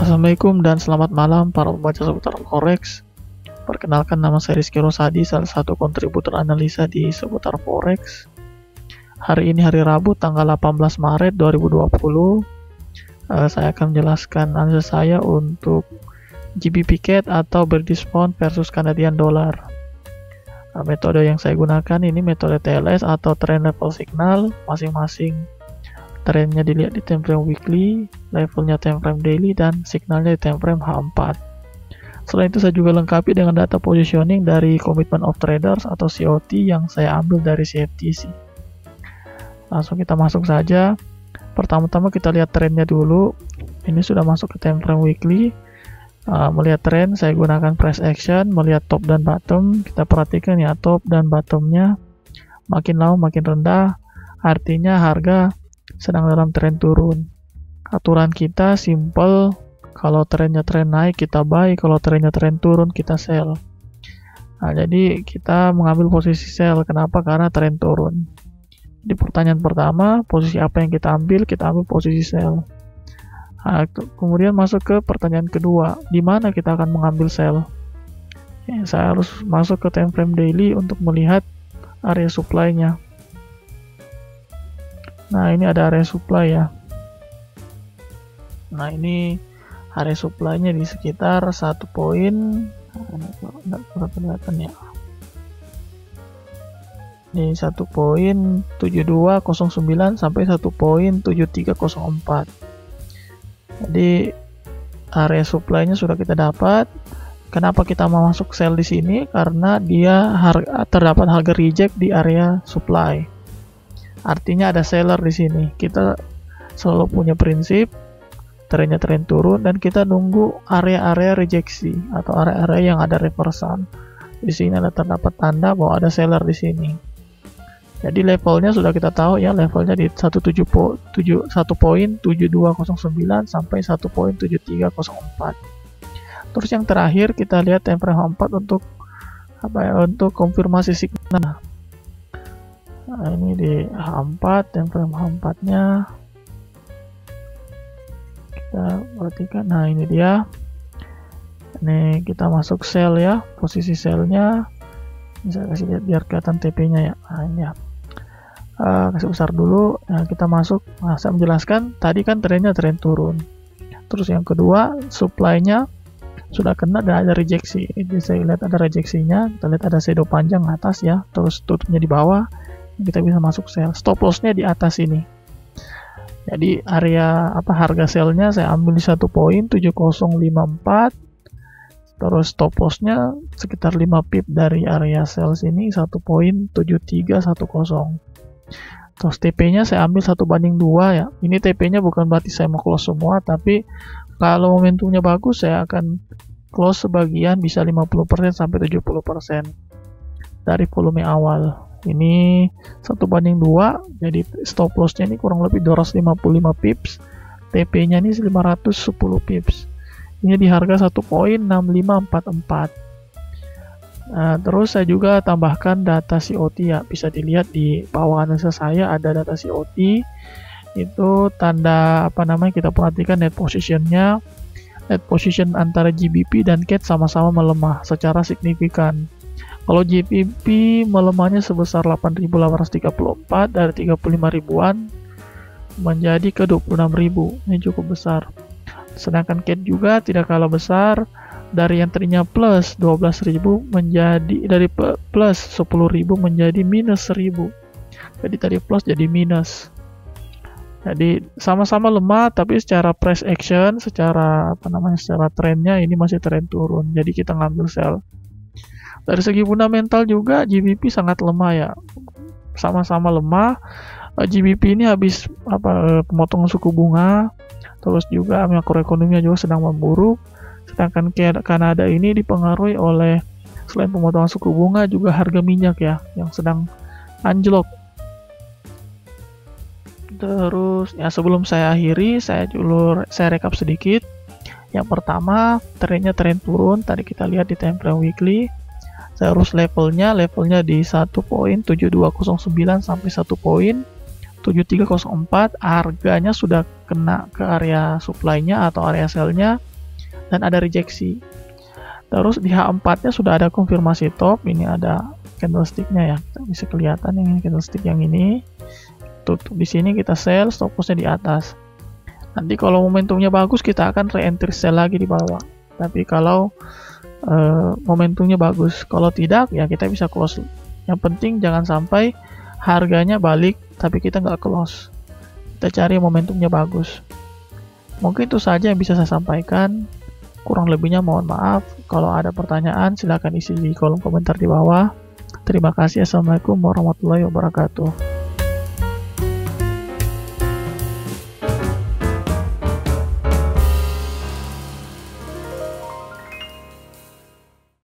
Assalamualaikum dan selamat malam para pembaca seputar Forex. Perkenalkan, nama saya Rizky Rosadi, salah satu kontributor analisa di seputar Forex. Hari ini hari Rabu tanggal 18 Maret 2020. Saya akan menjelaskan analisa saya untuk GBP CAD atau British Pound versus Canadian Dollar. Metode yang saya gunakan ini metode TLS atau Trend Level Signal. Masing-masing trennya dilihat di time frame weekly, levelnya time frame daily, dan signalnya di time frame H4. Selain itu saya juga lengkapi dengan data positioning dari Commitment of Traders atau COT yang saya ambil dari CFTC. Langsung kita masuk saja. Pertama-tama kita lihat trennya dulu. Ini sudah masuk ke time frame weekly. Melihat tren saya gunakan price action, melihat top dan bottom. Kita perhatikan ya, top dan bottomnya makin lama makin rendah, artinya harga sedang dalam tren turun. Aturan kita simple, kalau trennya tren naik kita buy, kalau trennya tren turun kita sell. Jadi kita mengambil posisi sell. Kenapa? Karena tren turun. Di pertanyaan pertama, posisi apa yang kita ambil? Kita ambil posisi sell. Kemudian masuk ke pertanyaan kedua, di mana kita akan mengambil sell? Saya harus masuk ke time frame daily untuk melihat area supply-nya. Nah, ini ada area supply ya. Nah, ini area supply-nya di sekitar 1 poin. Nggak kelihatan ya. Ini 1.7209 sampai 1.7304. Jadi area supply-nya sudah kita dapat. Kenapa kita mau masuk sell di sini? Karena dia terdapat harga reject di area supply. Artinya ada seller di sini. Kita selalu punya prinsip trennya tren turun dan kita nunggu area-area rejeksi atau area-area yang ada reversal. Di sini ada terdapat tanda bahwa ada seller di sini. Jadi levelnya sudah kita tahu ya, levelnya di 1.7209 sampai 1.7304. Terus yang terakhir kita lihat time frame H4 untuk untuk konfirmasi signal. Nah, ini di H4, time frame H4-nya kita perhatikan. Nah, ini dia. Ini kita masuk sell ya, posisi sell-nya. Bisa kasih lihat biar kelihatan TP-nya ya. Nah, ini ya. Kasih besar dulu. Nah, kita masuk. Nah, saya menjelaskan tadi kan trennya tren turun. Terus yang kedua, supply-nya sudah kena dan ada rejeksi. Ini saya lihat ada rejeksinya. Kita lihat ada shadow panjang atas ya. Terus tutupnya di bawah. Kita bisa masuk sell. Stop loss-nya di atas ini. Jadi area harga sell-nya saya ambil di 1.7054. Terus stop loss-nya sekitar 5 pip dari area sell sini 1.7310. Terus TP-nya saya ambil 1:2 ya. Ini TP-nya bukan berarti saya mau close semua, tapi kalau momentumnya bagus saya akan close sebagian, bisa 50% sampai 70% dari volume awal. Ini 1:2, jadi stop loss-nya ini kurang lebih 255 pips. TP-nya ini 510 pips. Ini di harga 1.6544. Nah, terus saya juga tambahkan data COT ya, bisa dilihat di bawah analisa saya ada data COT. Itu tanda kita perhatikan net position-nya. Net position antara GBP dan CAD sama-sama melemah secara signifikan. Kalau GBP melemahnya sebesar 8.834 dari 35 ribuan menjadi ke 26.000. Ini cukup besar. Sedangkan CAD juga tidak kalah besar, dari yang tadinya plus 12.000 menjadi dari plus 10.000 menjadi minus 1.000. Jadi tadi plus jadi minus. Jadi sama-sama lemah, tapi secara price action, secara secara trennya ini masih tren turun. Jadi kita ngambil sell. Dari segi fundamental juga GBP sangat lemah ya. Sama-sama lemah. GBP ini habis pemotongan suku bunga, terus juga makroekonominya juga sedang memburuk. Sedangkan Kanada ini dipengaruhi oleh selain pemotongan suku bunga juga harga minyak ya yang sedang anjlok. Terus ya sebelum saya akhiri, saya rekap sedikit. Yang pertama, trennya tren turun. Tadi kita lihat di time frame weekly. Saya urus levelnya di 1.7209 sampai 1.7304. Harganya sudah kena ke area supply-nya atau area sell-nya dan ada rejeksi. Terus di H4 nya sudah ada konfirmasi top, ini ada candlesticknya ya, bisa kelihatan yang candlestick yang ini. Tutup di sini, kita sell, stop lossnya di atas. Nanti kalau momentumnya bagus kita akan re-entry sell lagi di bawah. Tapi kalau momentumnya bagus, kalau tidak ya kita bisa close. Yang penting jangan sampai harganya balik tapi kita nggak close. Kita cari momentumnya bagus. Mungkin itu saja yang bisa saya sampaikan. Kurang lebihnya mohon maaf. Kalau ada pertanyaan silahkan isi di kolom komentar di bawah. Terima kasih. Assalamualaikum warahmatullahi wabarakatuh.